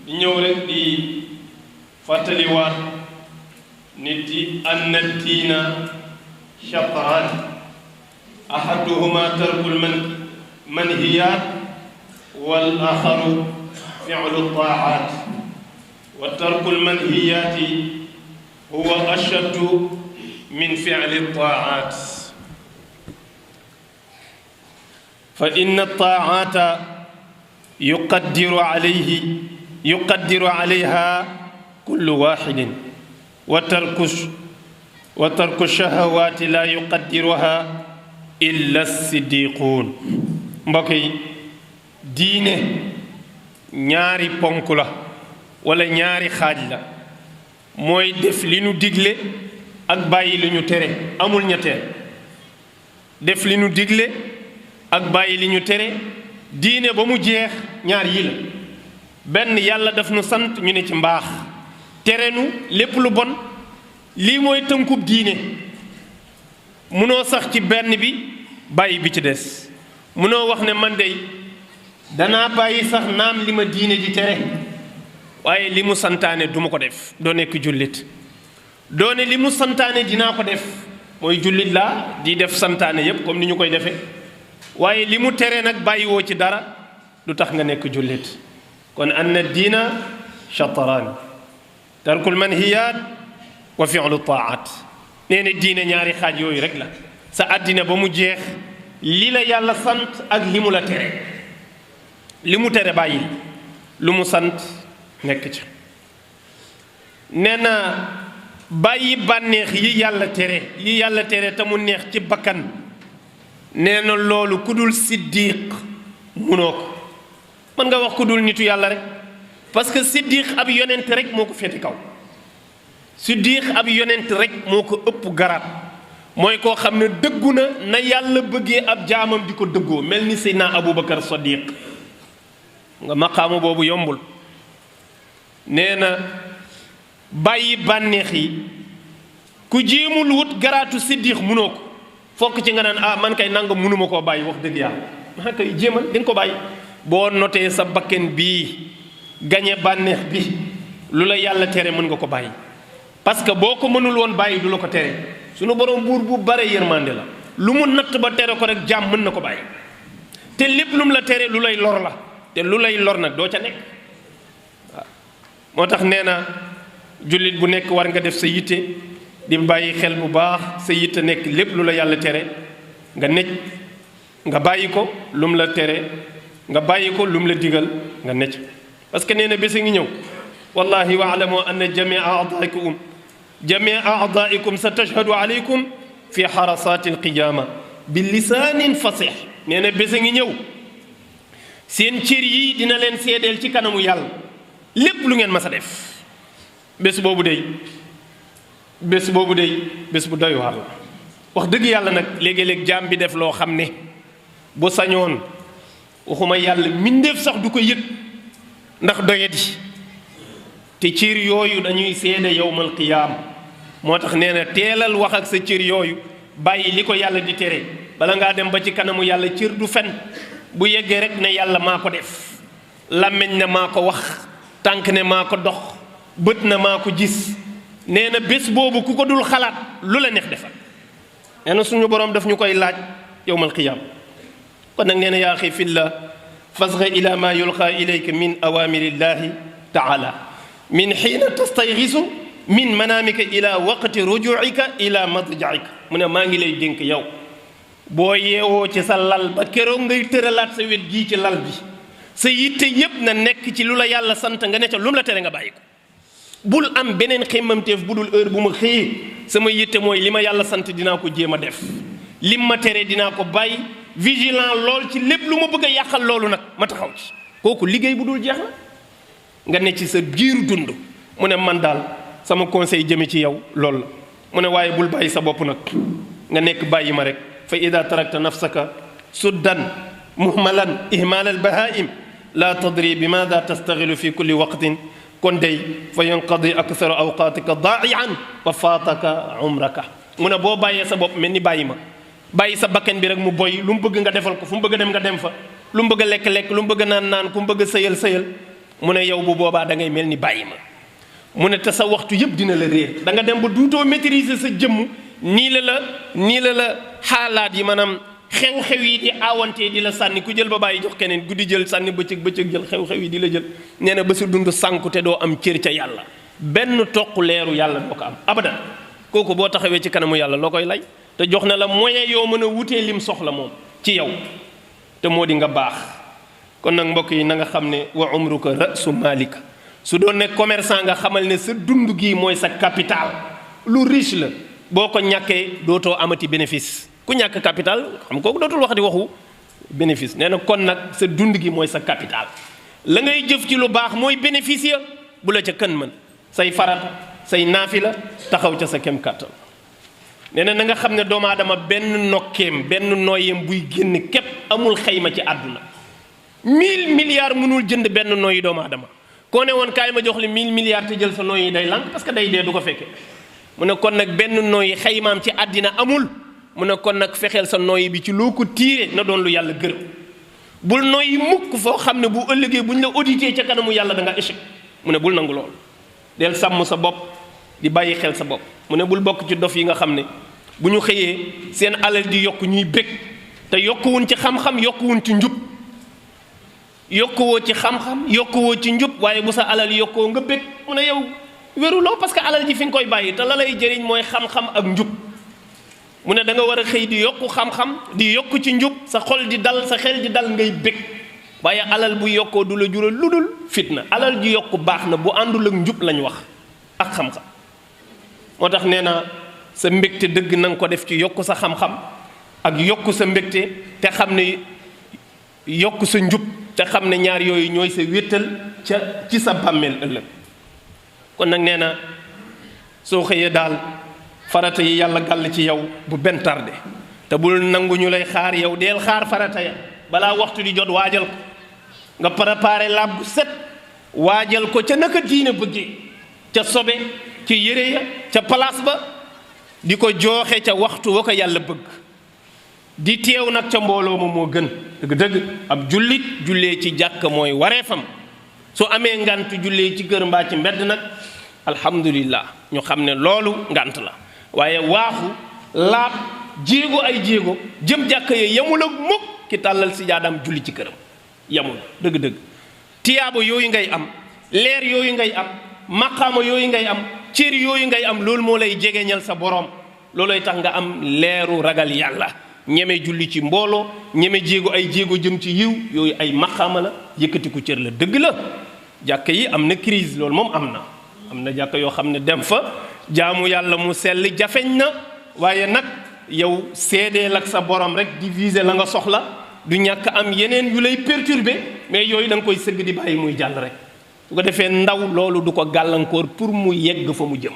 di ñëw rek di fàttaliwaat nit yi anna diina shatraan ahaduhuma tarkul manhiyaat wal axaru fi'lu taaat wa tarkul manhiyaati huwa ashaddu min fi'li taaat fa inna taaata yuqaddiru alayha kullu waaxidin wa tarku shahawaati laa yuqaddiruha illa siddiquun. mbokk yi diine ñaari ponk la wala ñaari xaaj la, mooy def li ñu digle ak bàyyi li ñu tere, amul ñetteel. def li ñu digle ak bàyyi li ñu tere diine ba mu jeex ñaar yi la. benn yàlla daf nu sant ñu ne ci mbaax, tere nu lépp lu bon. lii mooy tënkub diine. munoo sax ci benn bi bàyyi bi ci des. munoo wax ne man dey danaa bàyyi sax naam li ma diine di tere, waaye li mu santaane duma ko def. doo nekk jullit. doo ne li mu santaane dinaa ko def, mooy jullit laa di def santaane yépp comme ni ñu koy defee, waaye li mu tere nag bàyyiwoo ci dara, du tax nga nekk jullit. kon anna diina shatraan, tarkul manhiyaat wa fi'lu taaat. nee na diine ñaari xaaj yooyu rek la. sa àddina ba mu jeex li la yàlla sant ak li mu la tere. li mu tere bàyyi, lu mu sant nekk ci. nee na bàyyi bànneex yi yàlla tere te mu neex ci bakkan. nee na loolu ku dul siddiq munoo ko. mën nga wax ku dul nitu yàlla rek, parce que siddiq ab yonent rek moo ko féete kaw. siddiq ab yonent rek moo ko ëpp garaat. mooy koo xam ne dëggu na yàlla bëggee ab jaamam di ko dëggoo, mel ni Seydina Aboubacar Sadiq. nga maqaamu boobu yombul. nee na bàyyi bànneex yi ku jéemul wut garaatu siddiq munoo ko. fokk ci nga naan man kay nangam munuma koo bàyyi, wax dëgg yàlla maa koy jéemal di nga ko bàyyi. boo notee sa bakken bii gañe bànneex bi, lu la yàlla tere mën nga ko bàyyi. parce que boo ko mënul woon bàyyi du la ko tere. sunu borom buur bu bare yërmande la. lu mu natt ba tere ko rek jaam mën na ko bàyyi. te lépp lu mu la tere lu lay lor la, te lu lay lor nag doo ca nekk. waaw moo tax nee na jullit bu nekk war nga def sa yitte di bàyyi xel bu baax. sa yitte nekk lépp lu la yàlla tere nga necc, nga bàyyi ko lu mu la tere nga bàyyi ko lu mu la digal nga necc. parce que nee na bés a ngi ñëw, wallahi waalamu anna jamia aadaikum sa tashhadu alaykum fi xarasati alqiyama bi lisaanin fasix. nee na bés a ngi ñëw seen cër yi dina leen seedeel ci kanamu yàlla lépp lu ngeen mas a def. bés boobu day bés bu doy waar la. wax dëgg yàlla nag léegi-léeg jaam bi def loo xam ne bu sañoon waxuma yàlla mbindeef sax du ko yëg ndax doyadi. te cër yooyu dañuy seede yowmal qiyaam. moo tax nee na teelal wax ak sa cër yooyu, bàyyi li ko yàlla di tere, bala ngaa dem ba ci kanamu yàlla. cër du fen. bu yeggee rek ne yàlla maa ko def, làmmiñ ne maa ko wax, tànk ne maa ko dox, bët na maa ko gis. nee na bés boobu ku ko dul xalaat lu la neex defal. nee na suñu boroom daf ñu koy laaj yowmal qiyaam. kon nag nee na yaa axi fillah fasga ila ma yulqa ilayka min awamirillahi taala min xiina tastayxisu min manaamika ila waqti rujuika ila madjaika. mu ne maa ngi lay dénk yow boo yeewoo ci sa lal ba keroog ngay tëralaat sa wet gii ci lal bi, sa yitte yépp na nekk ci lu la yàlla sant nga ne ca lu mu la tere nga bàyyi ko. bul am beneen xemmamteef bu dul heure bu ma xëyee sama yitte mooy li ma yàlla sant dinaa ko jéem a def, lim ma tere dinaa ko bàyyi. vigilant lool ci lépp lu ma bëgg a yàqal loolu nag ma taxaw ci. kooku liggéey bu dul jeex la. nga ne ci sa giiru dund. mu ne man daal sama conseil jëme ci yow loolu la. mu ne waaye bul bàyyi sa bopp nag nga nekk bàyyi ma rek. fa ida tarakta nafsaka suddan muhmalan ihmal al bahaim la tadri bi maada tastaxilu fi kulli waqtin. kon day fa yanqadi aksaru awqatika daaian wa faataka umraka. mu ne boo bàyyee sa bopp mel ni bàyyi ma, bàyyi sa bakkan bi rek mu boy, lu mu bëgg nga defal ko, fu mu bëgg a dem nga dem fa, lu mu bëgg a lekk-lekk, lu mu bëgg a naan-naan, ku mu bëgg a sëyal mu ne yow bu boobaa da ngay mel ni bàyyi ma mu ne te sa waxtu yëpp dina la réer da nga dem ba duutoo maîtriser sa jëmm nii la xaalaat yi maanaam xew-xew yi di aawantee di la sànni ku jël ba bàyyi jox keneen guddi jël sànni bëccëg jël xew-xew yi di la jël nee na ba sa dund sànku te doo am cër ca yàlla benn toq leeru yàlla doo ko am abadan kooku boo taxawee ci kanamu yàlla loo koy lay te jox na la moyen yoo mën a wutee lim soxla moom ci yow te moo di nga baax kon nag mbokk yi na nga xam ne wa umruka rasu malika su doon ne commerçant nga xamal ne sa dund gii mooy sa capital lu riche la boo ko ñàkkee dootoo amati bénéfice ku ñàkk capital xam kooku dootul waxati waxu bénéfice nee na kon nag sa dund gi mooy sa capital la ngay jëf ci lu baax mooy bénéfice ya bu la ca kën mën say farata say naafila taxaw ca sa kem kàttan nee na nga xam ne doomu aadama benn nokkeem benn nooyeem buy génn képp amul xayma ci àdduna 1000 milliards mënul jënd benn nooyi doomu aadama koo ne woon kaay ma jox li 1000 milliards te jël sa nooyi day lànk parce que day dee du ko fekke mu ne kon nag benn nooyi xaymaam ci àddina amul mu ne kon nag fexeel sa nooyi bi ci loo ko tiire na doon lu yàlla gërëm bul nooyi mukk foo xam ne bu ëllëgee bu ñu la audité ca kanamu yàlla da nga échec mu ne bul nangu lool del sàmm sa bopp di bàyyi xel sa bopp mu ne bul bokk ci dof yi nga xam ne bu ñu xëyee seen alal di yokk ñuy bég te yokkuwuñ ci xam-xam yokkuwuñ ci njub yokkuwoo ci xam-xam yokkuwoo ci njub waaye bu sa alal yokkoo nga bég mu ne yow wéruloo parce que alal ji fi nga koy bàyyi te la lay jëriñ mooy xam-xam ak njub mu ne da nga war a xëy di yokku xam-xam di yokku ci njub sa xol di dal sa xel di dal ngay bég waaye alal bu yokkoo du la jural lu dul fitna alal ji yokku baax na bu àndul ak njub lañ wax ak xam-xam moo tax nee na sa mbégte dëgg na nga ko def ci yokku sa xam-xam ak yokku sa mbégte te xam ne yokku sa njub te xam ne ñaar yooyu ñooy sa wéttal ca ci sa bàmmeel ëllëg kon nag nee na soo xëyee daal farata yi yàlla gàll ci yow bu benn tardé te bul nangu ñu lay xaar yow deel xaar farata ya balaa waxtu di jot waajal ko nga préparé laab gu set waajal ko ca naka diine bëggee ca sobe ci yére ya ca place ba di ko jooxe ca waxtu wa ko yàlla bëgg di teew nag ca mbooloo ma moo gën dëgg-dëgg ab jullit jullee ci jàkk mooy wareefam su amee ngant jullee ci kër mbaa ci mbedd nag alhamdulillah ñu xam ne loolu ngant la waaye waaxu laab jéego ay jéego jëm jàkk ya yamul ak mukk ki tàllal si jaadaam julli ci këram yamul dëgg-dëgg tiyaaba yooyu ngay am leer yooyu ngay am maqaama yooyu ngay am cër yooyu ngay am loolu moo lay jegeñal sa boroom loolooy tax nga am leeru ragal yàlla ñeme julli ci mbooloo ñeme jéego ay jéego jëm ci yiw yooyu ay maqaama la yëkkatiku cër la dëgg la jàkk yi am na crise loolu moom am na jàkk yoo xam ne dem fa jaamu yàlla mu sell jafeñ na waaye nag yow seedeel ak sa borom rek di viser la nga soxla du ñàkk am yeneen yu lay perturber mais yooyu da nga koy sëgg di bàyyi muy jàll rek su ko defee ndaw loolu du ko gàllankoor pour mu yegg fa mu jëm